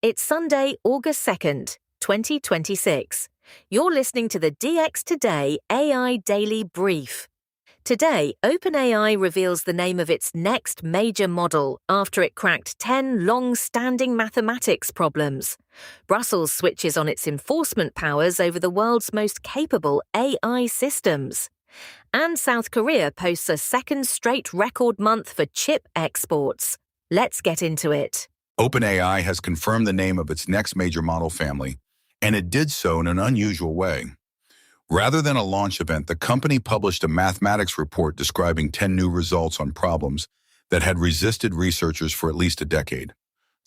It's Sunday, August 2nd, 2026. You're listening to the DX Today AI Daily Brief. Today, OpenAI reveals the name of its next major model after it cracked 10 long-standing mathematics problems. Brussels switches on its enforcement powers over the world's most capable AI systems. And South Korea posts a second straight record month for chip exports. Let's get into it. OpenAI has confirmed the name of its next major model family, and it did so in an unusual way. Rather than a launch event, the company published a mathematics report describing 10 new results on problems that had resisted researchers for at least a decade.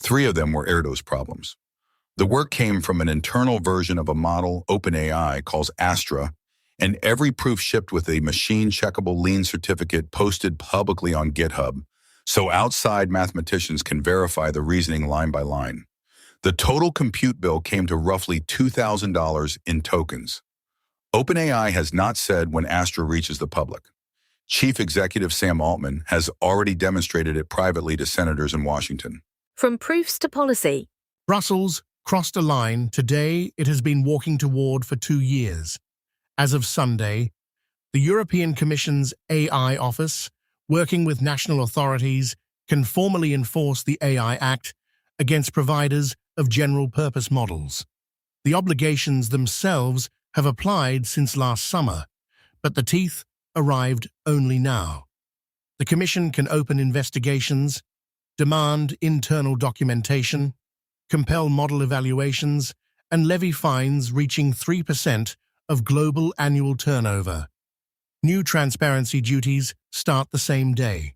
3 of them were Erdos problems. The work came from an internal version of a model OpenAI calls Astra, and every proof shipped with a machine-checkable lien certificate posted publicly on GitHub, so outside mathematicians can verify the reasoning line by line. The total compute bill came to roughly $2,000 in tokens. OpenAI has not said when Astra reaches the public. Chief Executive Sam Altman has already demonstrated it privately to senators in Washington. From proofs to policy. Brussels crossed a line today it has been walking toward for 2 years. As of Sunday, the European Commission's AI Office, working with national authorities, can formally enforce the AI Act against providers of general-purpose models. The obligations themselves have applied since last summer, but the teeth arrived only now. The Commission can open investigations, demand internal documentation, compel model evaluations, and levy fines reaching 3% of global annual turnover. New transparency duties start the same day.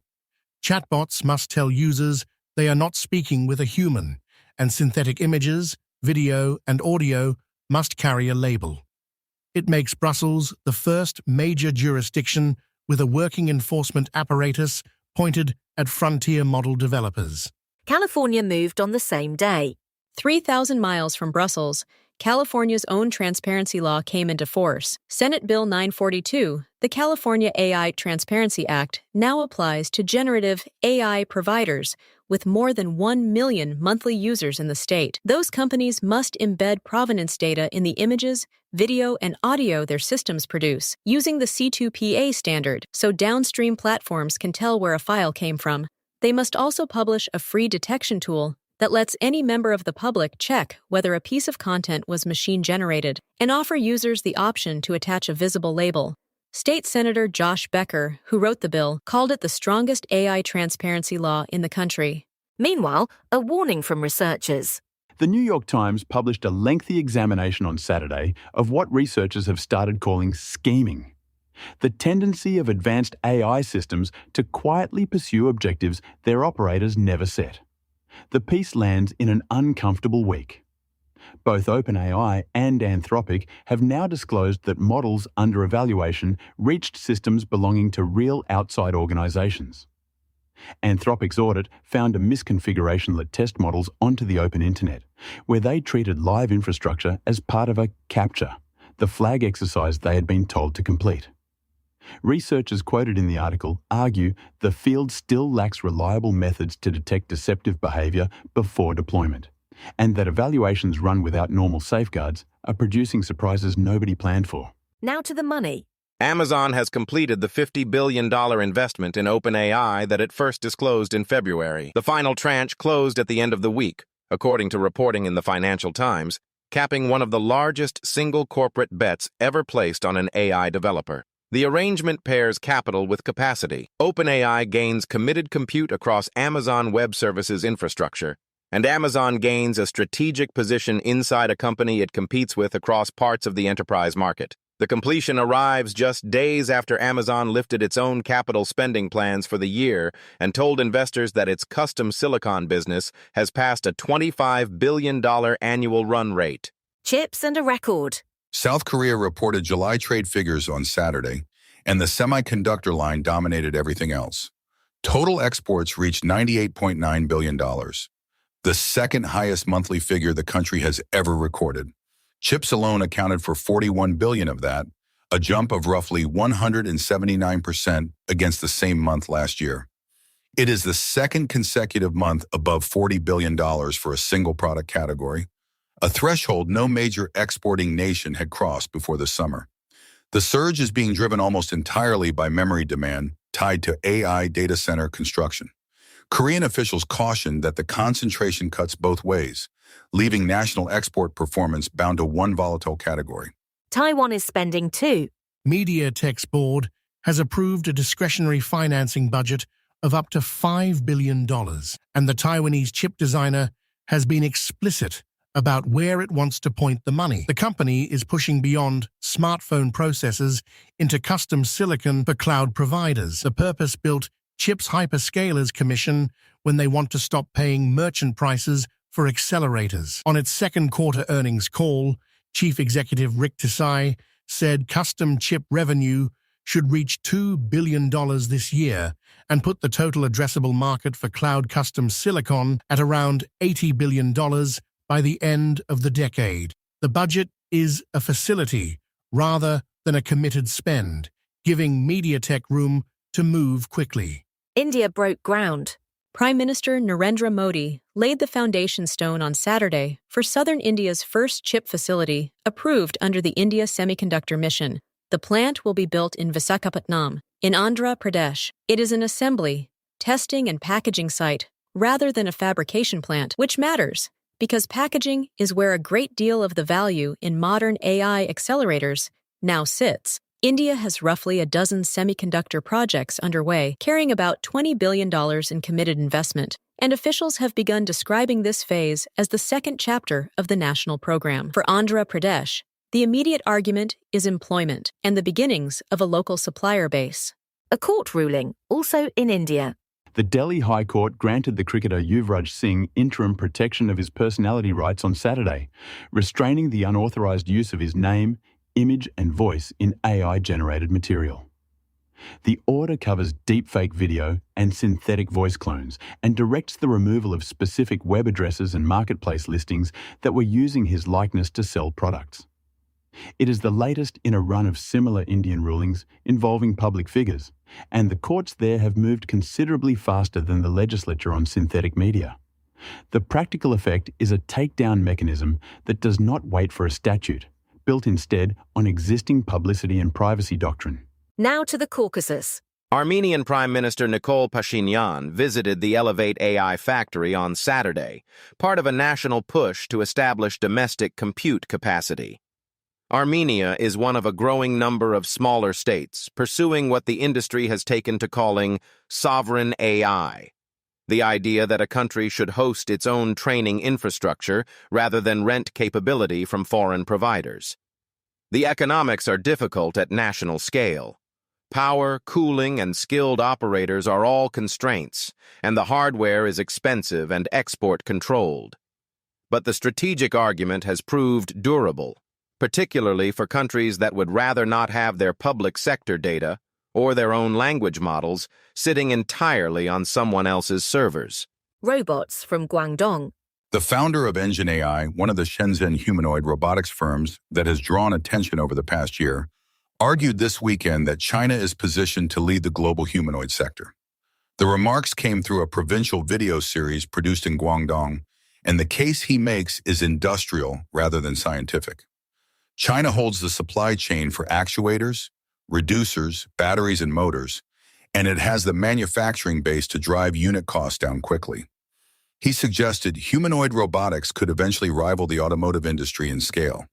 Chatbots must tell users they are not speaking with a human, and synthetic images, video, and audio must carry a label. It makes Brussels the first major jurisdiction with a working enforcement apparatus pointed at frontier model developers. California moved on the same day. 3,000 miles from Brussels, California's own transparency law came into force. Senate Bill 942, the California AI Transparency Act, now applies to generative AI providers with more than 1 million monthly users in the state. Those companies must embed provenance data in the images, video, and audio their systems produce, using the C2PA standard, so downstream platforms can tell where a file came from. They must also publish a free detection tool that lets any member of the public check whether a piece of content was machine-generated, and offer users the option to attach a visible label. State Senator Josh Becker, who wrote the bill, called it the strongest AI transparency law in the country. Meanwhile, a warning from researchers. The New York Times published a lengthy examination on Saturday of what researchers have started calling scheming. The tendency of advanced AI systems to quietly pursue objectives their operators never set. The piece lands in an uncomfortable week. Both OpenAI and Anthropic have now disclosed that models under evaluation reached systems belonging to real outside organizations. Anthropic's audit found a misconfiguration let test models onto the open internet, where they treated live infrastructure as part of a CAPTCHA, the flag exercise they had been told to complete. Researchers quoted in the article argue the field still lacks reliable methods to detect deceptive behavior before deployment, and that evaluations run without normal safeguards are producing surprises nobody planned for. Now to the money. Amazon has completed the $50 billion investment in OpenAI that it first disclosed in February. The final tranche closed at the end of the week, according to reporting in the Financial Times, capping one of the largest single corporate bets ever placed on an AI developer. The arrangement pairs capital with capacity. OpenAI gains committed compute across Amazon Web Services infrastructure, and Amazon gains a strategic position inside a company it competes with across parts of the enterprise market. The completion arrives just days after Amazon lifted its own capital spending plans for the year and told investors that its custom silicon business has passed a $25 billion annual run rate. Chips and a record. South Korea reported July trade figures on Saturday, and the semiconductor line dominated everything else. Total exports reached $98.9 billion, the second highest monthly figure the country has ever recorded. Chips alone accounted for $41 billion of that, a jump of roughly 179% against the same month last year. It is the second consecutive month above $40 billion for a single product category, a threshold no major exporting nation had crossed before the summer. The surge is being driven almost entirely by memory demand tied to AI data center construction. Korean officials cautioned that the concentration cuts both ways, leaving national export performance bound to one volatile category. Taiwan is spending too. MediaTek's board has approved a discretionary financing budget of up to $5 billion, and the Taiwanese chip designer has been explicit about where it wants to point the money. The company is pushing beyond smartphone processors into custom silicon for cloud providers. The purpose-built Chips Hyperscalers Commission when they want to stop paying merchant prices for accelerators. On its second quarter earnings call, Chief Executive Rick Tsai said custom chip revenue should reach $2 billion this year and put the total addressable market for cloud custom silicon at around $80 billion by the end of the decade. The budget is a facility rather than a committed spend, giving MediaTek room to move quickly. India broke ground. Prime Minister Narendra Modi laid the foundation stone on Saturday for southern India's first chip facility approved under the India Semiconductor Mission. The plant will be built in Visakhapatnam, in Andhra Pradesh. It is an assembly, testing and packaging site rather than a fabrication plant, which matters because packaging is where a great deal of the value in modern AI accelerators now sits. India has roughly a dozen semiconductor projects underway, carrying about $20 billion in committed investment, and officials have begun describing this phase as the second chapter of the national program. For Andhra Pradesh, the immediate argument is employment and the beginnings of a local supplier base. A court ruling, also in India. The Delhi High Court granted the cricketer Yuvraj Singh interim protection of his personality rights on Saturday, restraining the unauthorized use of his name, image and voice in AI-generated material. The order covers deepfake video and synthetic voice clones and directs the removal of specific web addresses and marketplace listings that were using his likeness to sell products. It is the latest in a run of similar Indian rulings involving public figures, and the courts there have moved considerably faster than the legislature on synthetic media. The practical effect is a takedown mechanism that does not wait for a statute, built instead on existing publicity and privacy doctrine. Now to the Caucasus. Armenian Prime Minister Nikol Pashinyan visited the Elevate AI factory on Saturday, part of a national push to establish domestic compute capacity. Armenia is one of a growing number of smaller states pursuing what the industry has taken to calling sovereign AI, the idea that a country should host its own training infrastructure rather than rent capability from foreign providers. The economics are difficult at national scale. Power, cooling, and skilled operators are all constraints, and the hardware is expensive and export-controlled. But the strategic argument has proved durable, particularly for countries that would rather not have their public sector data or their own language models sitting entirely on someone else's servers. Robots from Guangdong. The founder of Engine AI, one of the Shenzhen humanoid robotics firms that has drawn attention over the past year, argued this weekend that China is positioned to lead the global humanoid sector. The remarks came through a provincial video series produced in Guangdong, and the case he makes is industrial rather than scientific. China holds the supply chain for actuators, reducers, batteries, and motors, and it has the manufacturing base to drive unit costs down quickly. He suggested humanoid robotics could eventually rival the automotive industry in scale.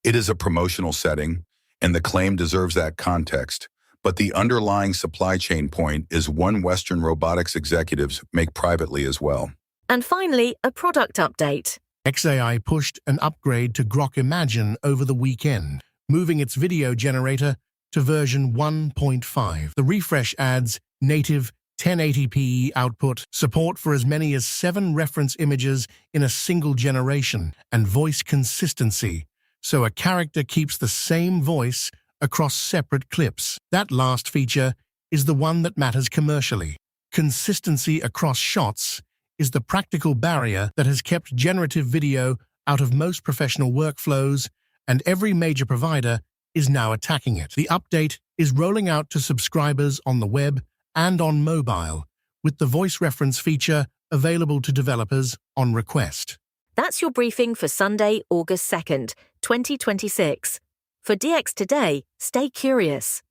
It is a promotional setting, and the claim deserves that context, but the underlying supply chain point is one Western robotics executives make privately as well. And finally, a product update. xAI pushed an upgrade to Grok Imagine over the weekend, moving its video generator to version 1.5. The refresh adds native 1080p output, support for as many as 7 reference images in a single generation, and voice consistency, so a character keeps the same voice across separate clips. That last feature is the one that matters commercially. Consistency across shots is the practical barrier that has kept generative video out of most professional workflows, and every major provider is now attacking it. The update is rolling out to subscribers on the web and on mobile, with the voice reference feature available to developers on request. That's your briefing for Sunday, August 2nd, 2026. For DX Today, stay curious.